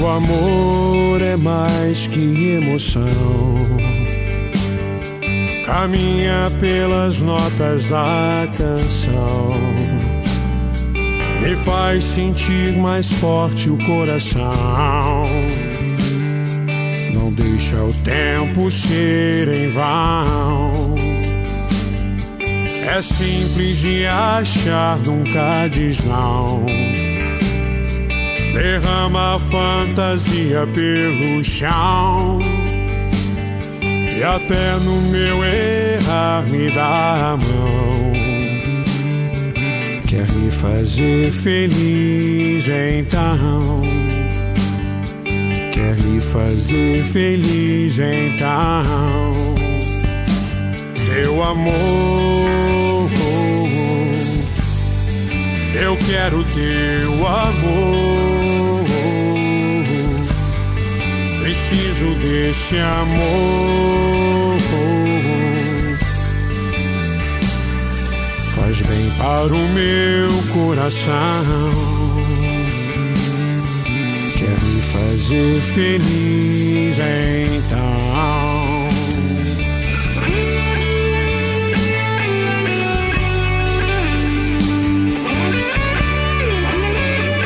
amor é mais que emoção, caminha pelas notas da canção, me faz sentir mais forte o coração. Não deixa o tempo ser em vão, é simples de achar, nunca diz não. Derrama a fantasia pelo chão e até no meu errar me dá a mão. Quer me fazer feliz então, quer me fazer feliz então. Teu amor, eu quero teu amor, preciso desse amor. Faz bem para o meu coração, quer me fazer feliz então.